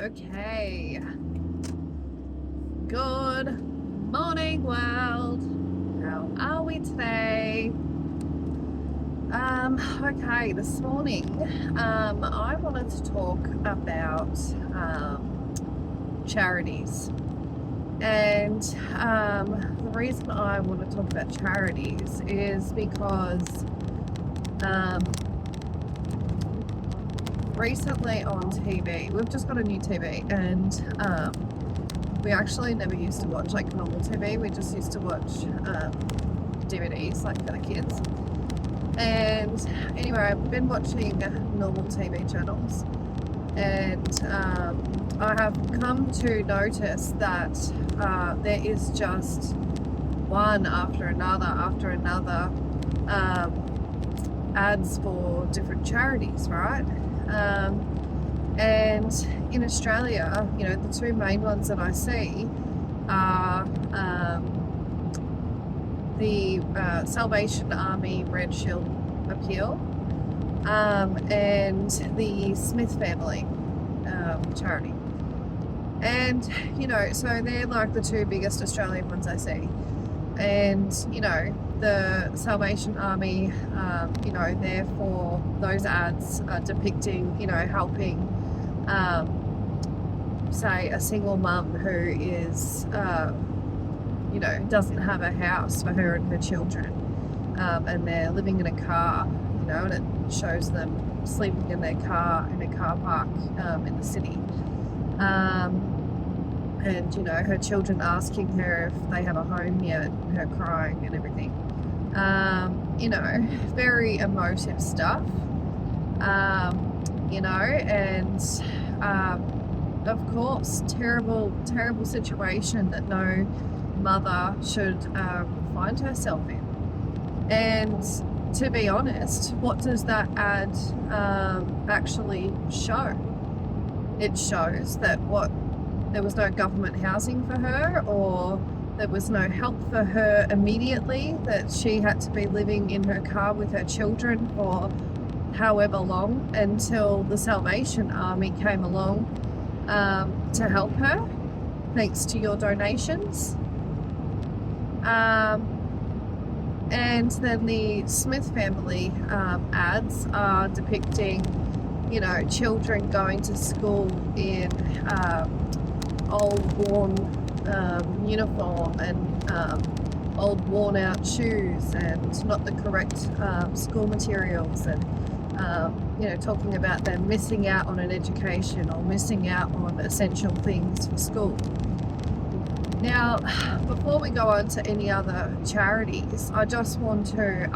Okay. Good morning, world. How are we today? Okay, this morning, I wanted to talk about charities. And the reason I want to talk about charities is because recently on TV, we've just got a new TV, and we actually never used to watch like normal TV. We just used to watch DVDs like for the kids. And anyway, I've been watching normal TV channels, and I have come to notice that there is just one after another ads for different charities, right? And in Australia, the two main ones that I see are the Salvation Army Red Shield Appeal and the Smith Family charity. And, so they're like the two biggest Australian ones I see. And, the Salvation Army, therefore those ads are depicting, helping, say, a single mum who is, doesn't have a house for her and her children, and they're living in a car, and it shows them sleeping in their car in a car park in the city. And her children asking her if they have a home yet, and her crying and everything. Very emotive stuff. And of course, terrible situation that no mother should find herself in. And to be honest, what does that ad actually show? It shows that there was no government housing for her, or there was no help for her immediately, that she had to be living in her car with her children for however long until the Salvation Army came along to help her, thanks to your donations. And then the Smith Family ads are depicting, children going to school in old worn uniform and old worn out shoes and not the correct school materials, and talking about them missing out on an education or missing out on essential things for school. Now, before we go on to any other charities, I just want to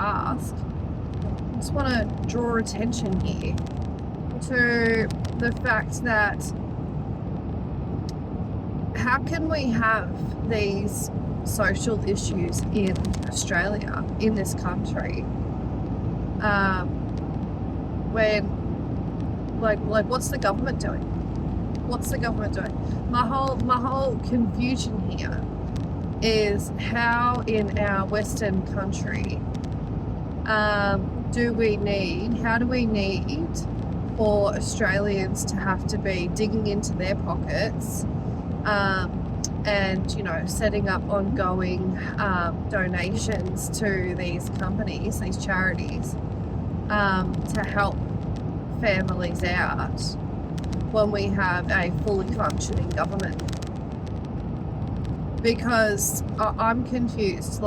draw attention here to the fact that how can we have these social issues in Australia, in this country, when what's the government doing? What's the government doing? My whole confusion here is how in our Western country how do we need for Australians to have to be digging into their pockets and setting up ongoing donations to these companies, these charities, to help families out when we have a fully functioning government? Because I'm confused,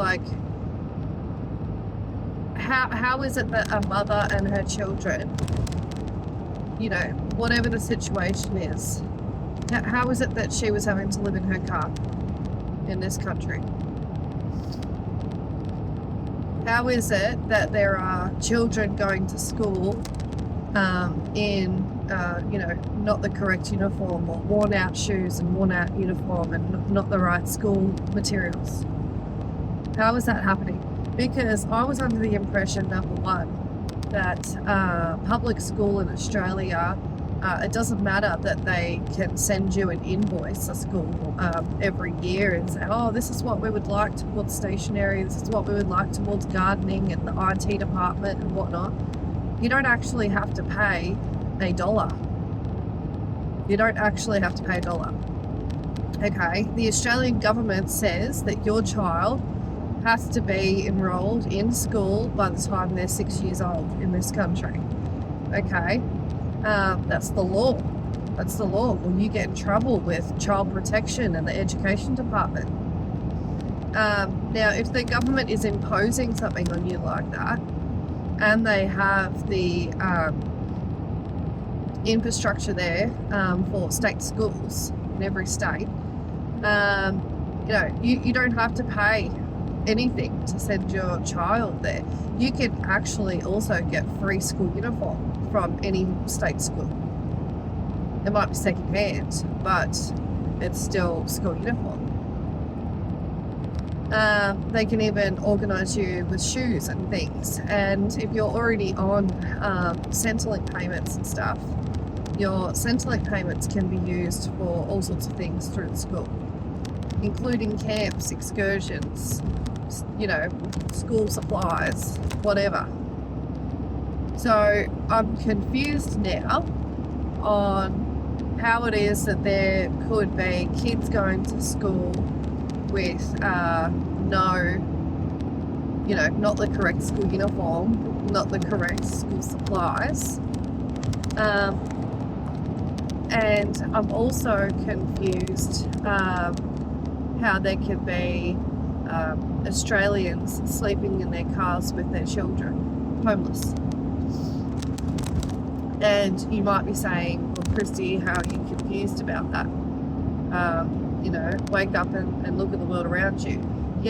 how is it that a mother and her children, whatever the situation is, how is it that she was having to live in her car in this country? How is it that there are children going to school in not the correct uniform, or worn out shoes and worn out uniform and not the right school materials? How is that happening? Because I was under the impression, number one, that public school in Australia, it doesn't matter that they can send you an invoice, a school, every year, and say, oh, this is what we would like towards stationery, this is what we would like towards gardening and the IT department and whatnot. You don't actually have to pay $1 You don't actually have to pay $1. Okay, the Australian government says that your child has to be enrolled in school by the time they're 6 years old in this country. Okay, that's the law. That's the law. Well, you get in trouble with child protection and the education department. Now, if the government is imposing something on you like that, and they have the infrastructure there for state schools in every state, you don't have to pay anything to send your child there. You can actually also get free school uniform from any state school. It might be second hand, but it's still school uniform. They can even organise you with shoes and things. And if you're already on Centrelink payments and stuff, your Centrelink payments can be used for all sorts of things through the school, including camps, excursions, school supplies, whatever. So I'm confused now on how it is that there could be kids going to school with not the correct school uniform, not the correct school supplies. And I'm also confused how there could be Australians sleeping in their cars with their children, homeless. And you might be saying, well, Christy, how are you confused about that? Wake up and look at the world around you.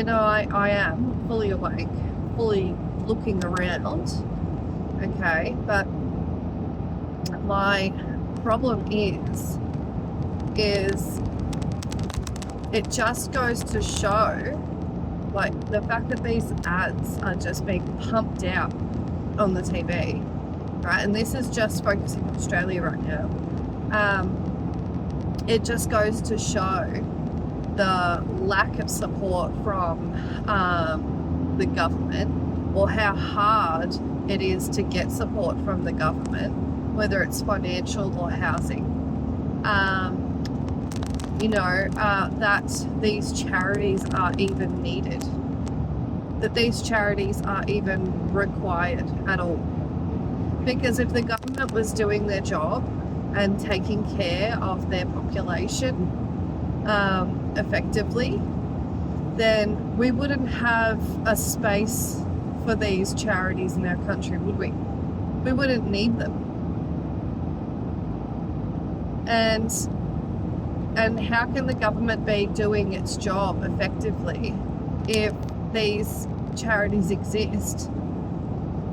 I am fully awake, fully looking around, okay? But my problem is it just goes to show, like, the fact that these ads are just being pumped out on the TV, right? And this is just focusing on Australia right now. It just goes to show the lack of support from the government, or how hard it is to get support from the government, whether it's financial or housing. That these charities are even needed, that these charities are even required at all. Because if the government was doing their job and taking care of their population effectively, then we wouldn't have a space for these charities in our country, would we? We wouldn't need them. And how can the government be doing its job effectively if these charities exist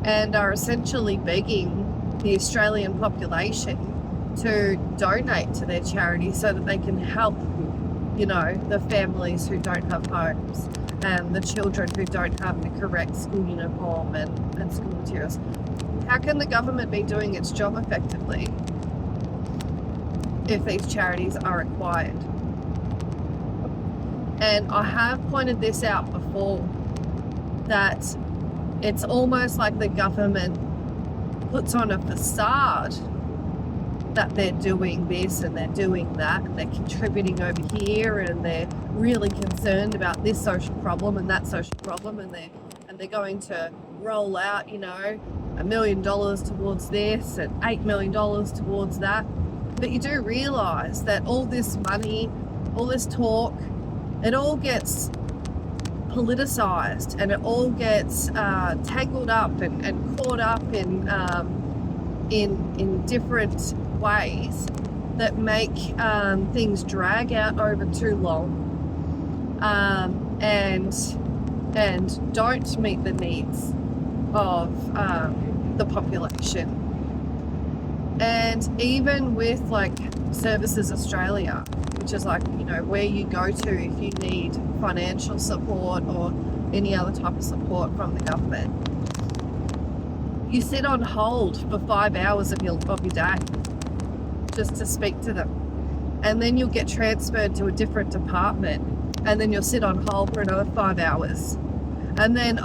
and are essentially begging the Australian population to donate to their charity so that they can help, the families who don't have homes and the children who don't have the correct school uniform and school materials? How can the government be doing its job effectively if these charities are required? And I have pointed this out before, that it's almost like the government puts on a facade that they're doing this and they're doing that and they're contributing over here and they're really concerned about this social problem and that social problem, and they're going to roll out, $1 million towards this and $8 million towards that. But you do realise that all this money, all this talk, it all gets politicised and it all gets tangled up and caught up in different ways that make things drag out over too long, and don't meet the needs of the population. And even with Services Australia, which is where you go to if you need financial support or any other type of support from the government, you sit on hold for 5 hours of your day just to speak to them, and then you'll get transferred to a different department, and then you'll sit on hold for another 5 hours, and then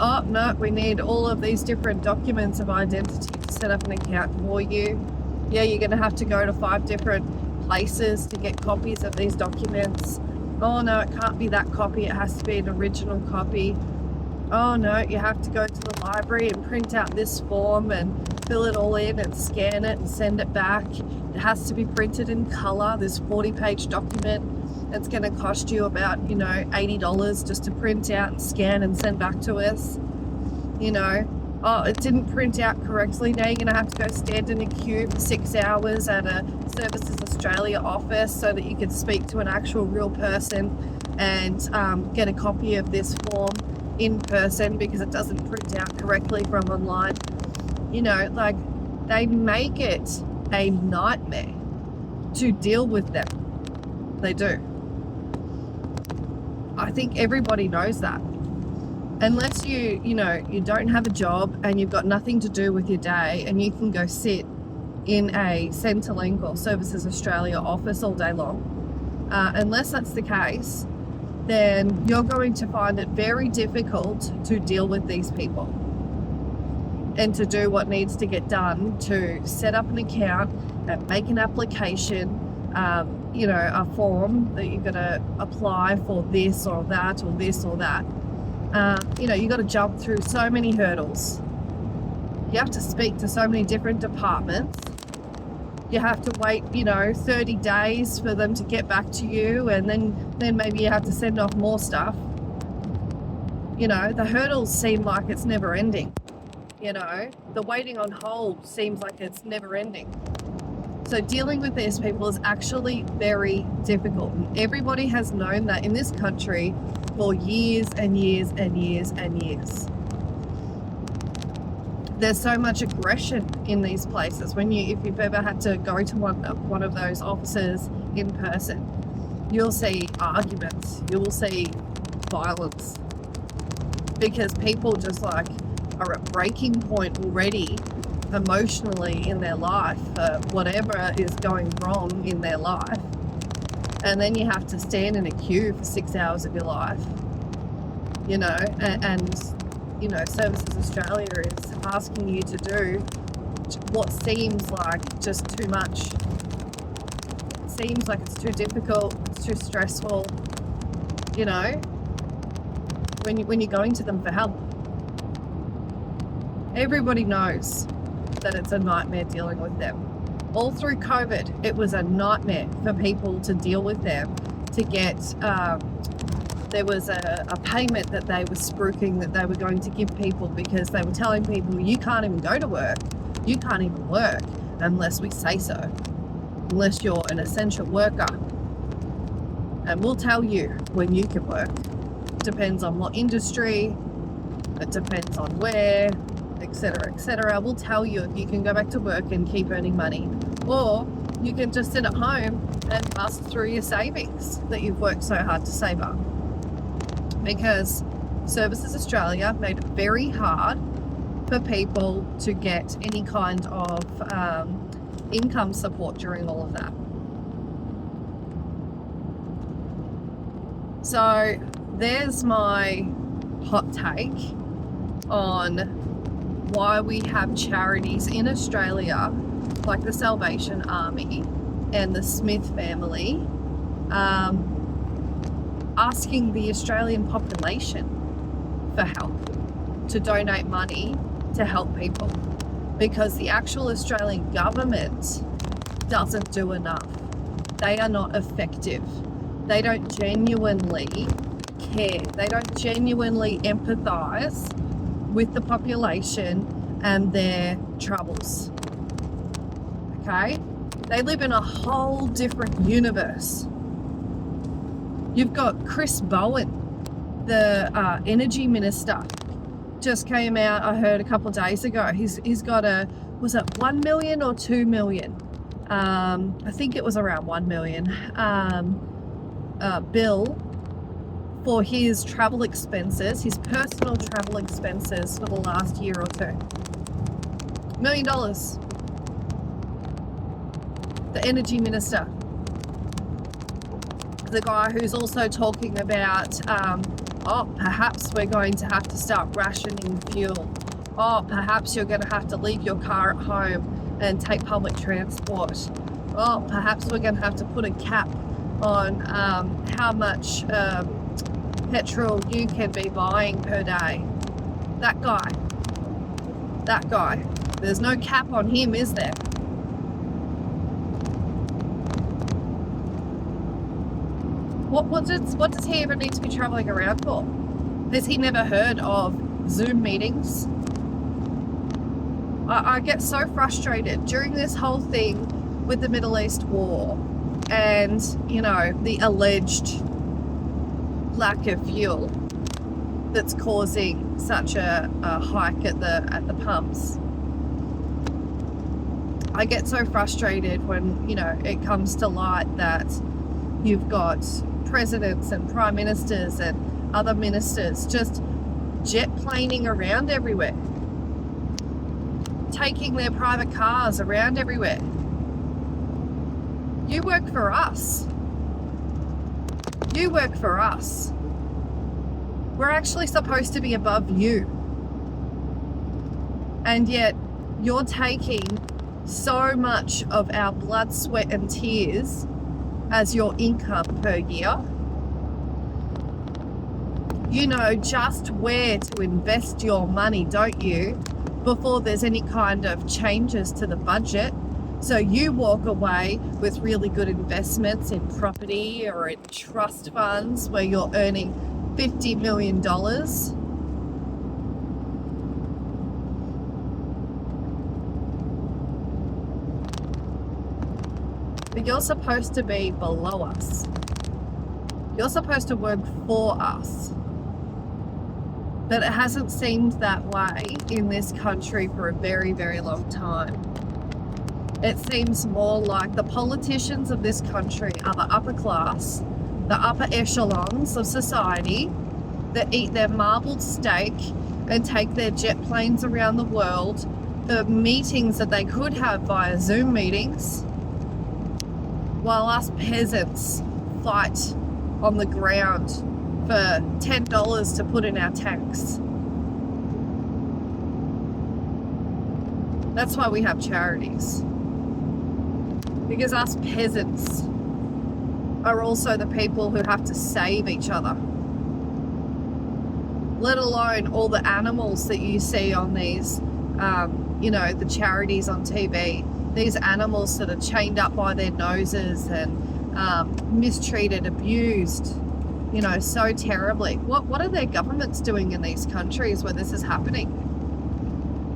we need all of these different documents of identity to set up an account for you. Yeah, you're going to have to go to 5 different places to get copies of these documents. Oh no, it can't be that copy, it has to be an original copy. Oh no, you have to go to the library and print out this form and fill it all in and scan it and send it back. It has to be printed in color, this 40-page document. It's going to cost you about, $80 just to print out and scan and send back to us. Oh, it didn't print out correctly. Now you're going to have to go stand in a queue for 6 hours at a Services Australia office so that you can speak to an actual real person and get a copy of this form in person because it doesn't print out correctly from online. They make it a nightmare to deal with them. They do. I think everybody knows that. Unless you don't have a job and you've got nothing to do with your day and you can go sit in a Centrelink or Services Australia office all day long, unless that's the case, then you're going to find it very difficult to deal with these people and to do what needs to get done to set up an account and make an application, a form that you're going to apply for this or that or this or that. You've got to jump through so many hurdles. You have to speak to so many different departments. You have to wait, 30 days for them to get back to you, and then maybe you have to send off more stuff. The hurdles seem like it's never ending. The waiting on hold seems like it's never ending. So dealing with these people is actually very difficult. And everybody has known that in this country for years and years and years and years. There's so much aggression in these places. If you've ever had to go to one of those offices in person, you'll see arguments, you will see violence, because people just are at breaking point already emotionally in their life, whatever is going wrong in their life. And then you have to stand in a queue for 6 hours of your life, and Services Australia is asking you to do what seems like just too much. It seems like it's too difficult, it's too stressful, when you're going to them for help. Everybody knows that it's a nightmare dealing with them. All through COVID, it was a nightmare for people to deal with them, to get, there was a payment that they were spruiking that they were going to give people because they were telling people, you can't even go to work, you can't even work unless we say so, unless you're an essential worker. And we'll tell you when you can work. Depends on what industry, it depends on where, etc., etc. We'll tell you if you can go back to work and keep earning money, or you can just sit at home and bust through your savings that you've worked so hard to save up. Because Services Australia made it very hard for people to get any kind of income support during all of that. So there's my hot take on why we have charities in Australia like the Salvation Army and the Smith family asking the Australian population for help, to donate money to help people, because the actual Australian government doesn't do enough. They are not effective. They don't genuinely care. They don't genuinely empathise with the population and their troubles. Okay? They live in a whole different universe. You've got Chris Bowen, the energy minister, just came out, I heard a couple of days ago. He's got was it 1 million or 2 million? I think it was around 1 million bill for his travel expenses, his personal travel expenses for the last year or two. $1 million. The energy minister. The guy who's also talking about, perhaps we're going to have to start rationing fuel. Perhaps you're going to have to leave your car at home and take public transport. Oh, perhaps we're going to have to put a cap on how much petrol you can be buying per day. That guy. There's no cap on him, is there? What does he even need to be travelling around for? Has he never heard of Zoom meetings? I get so frustrated during this whole thing with the Middle East war and, you know, the alleged lack of fuel that's causing such a hike at the pumps. I get so frustrated when, you know, it comes to light that you've got presidents and prime ministers and other ministers just jet planing around everywhere, taking their private cars around everywhere. You work for us. You work for us. We're actually supposed to be above you. And yet you're taking so much of our blood, sweat and tears as your income per year. You know just where to invest your money, don't you, before there's any kind of changes to the budget. So you walk away with really good investments in property or in trust funds where you're earning $50 million. But you're supposed to be below us. You're supposed to work for us. But it hasn't seemed that way in this country for a very, very long time. It seems more like the politicians of this country are the upper class, the upper echelons of society that eat their marbled steak and take their jet planes around the world for meetings that they could have via Zoom meetings, while us peasants fight on the ground for $10 to put in our tanks. That's why we have charities. Because us peasants are also the people who have to save each other. Let alone all the animals that you see on these, you know, the charities on TV. These animals that are chained up by their noses and mistreated, abused, you know, so terribly. What are their governments doing in these countries where this is happening?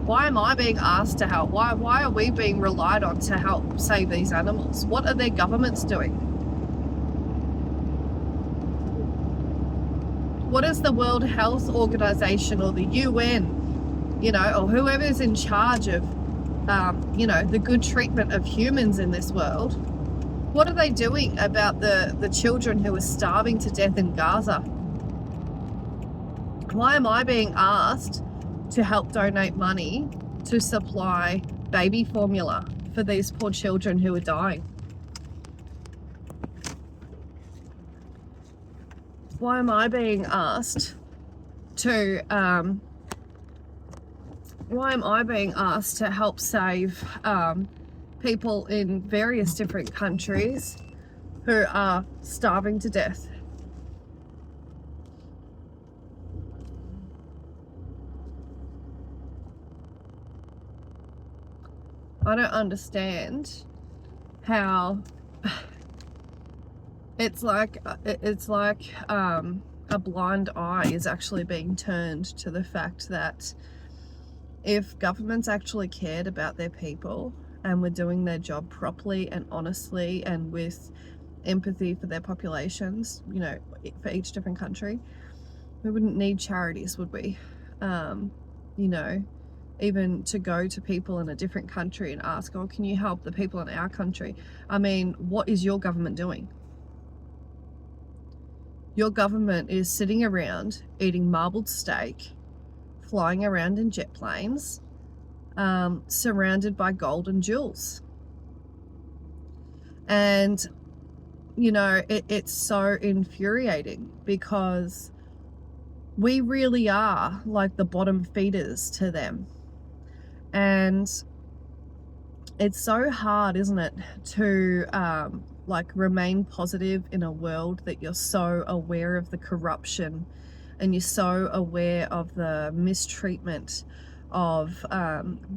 Why am I being asked to help? Why are we being relied on to help save these animals? What are their governments doing? What is the World Health Organization or the UN, you know, or whoever's in charge of, you know, the good treatment of humans in this world? What are they doing about the children who are starving to death in Gaza? Why am I being asked to help donate money to supply baby formula for these poor children who are dying? Why am I being asked to help save people in various different countries who are starving to death? I don't understand how it's like a blind eye is actually being turned to the fact that if governments actually cared about their people and were doing their job properly and honestly and with empathy for their populations, you know, for each different country, we wouldn't need charities, would we? You know, even to go to people in a different country and ask, oh, can you help the people in our country? I mean, what is your government doing? Your government is sitting around eating marbled steak, flying around in jet planes, surrounded by gold and jewels. And, you know, it's so infuriating because we really are like the bottom feeders to them. And it's so hard, isn't it, to like remain positive in a world that you're so aware of the corruption and you're so aware of the mistreatment of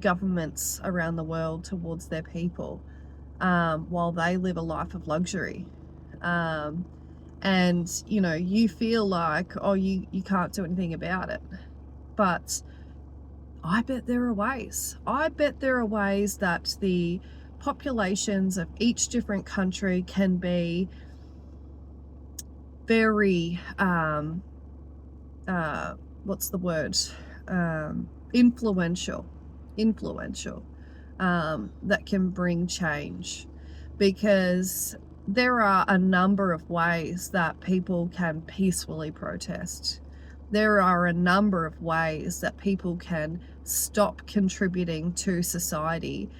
governments around the world towards their people, while they live a life of luxury. And you know, you feel like, oh, you can't do anything about it. But I bet there are ways. I bet there are ways that the populations of each different country can be very what's the word, influential that can bring change, because there are a number of ways that people can peacefully protest. There are a number of ways that people can stop contributing to society,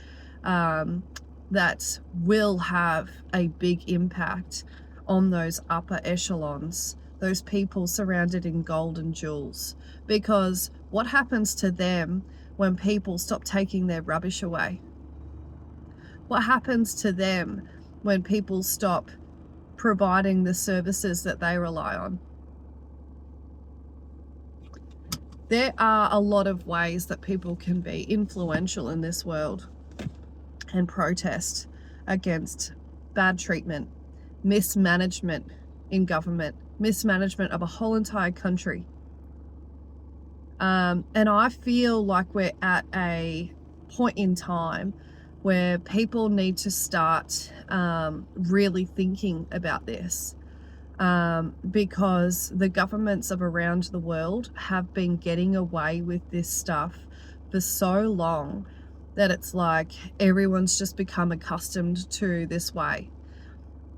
that will have a big impact on those upper echelons, those people surrounded in gold and jewels. Because what happens to them when people stop taking their rubbish away? What happens to them when people stop providing the services that they rely on? There are a lot of ways that people can be influential in this world and protest against bad treatment, mismanagement in government, mismanagement of a whole entire country. And I feel like we're at a point in time where people need to start really thinking about this, because the governments of around the world have been getting away with this stuff for so long that it's like everyone's just become accustomed to this way,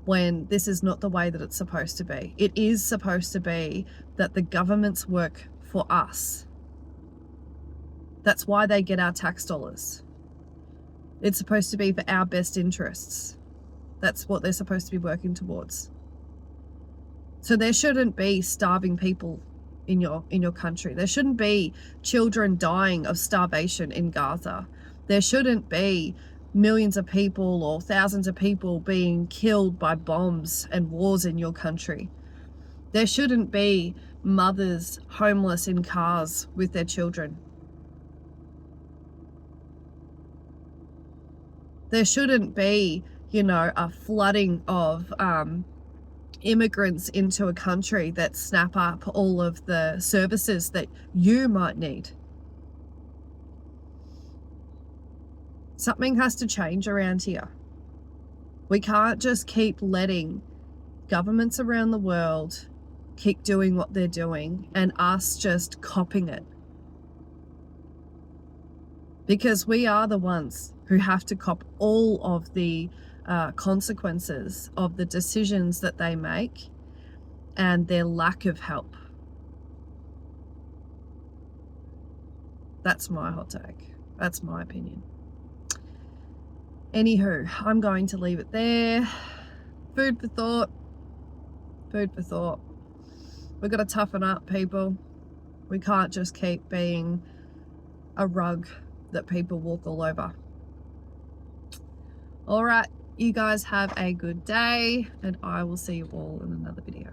when this is not the way that it's supposed to be. It is supposed to be that the governments work for us. That's why they get our tax dollars. It's supposed to be for our best interests. That's what they're supposed to be working towards. So there shouldn't be starving people in your country. There shouldn't be children dying of starvation in Gaza. There shouldn't be millions of people or thousands of people being killed by bombs and wars in your country. There shouldn't be mothers homeless in cars with their children. There shouldn't be, you know, a flooding of immigrants into a country that snap up all of the services that you might need. Something has to change around here. We can't just keep letting governments around the world keep doing what they're doing and us just copying it. Because we are the ones who have to cop all of the consequences of the decisions that they make and their lack of help. That's my hot take. That's my opinion. Anywho, I'm going to leave it there. Food for thought. Food for thought. We've got to toughen up, people. We can't just keep being a rug that people walk all over. All right, you guys have a good day, and I will see you all in another video.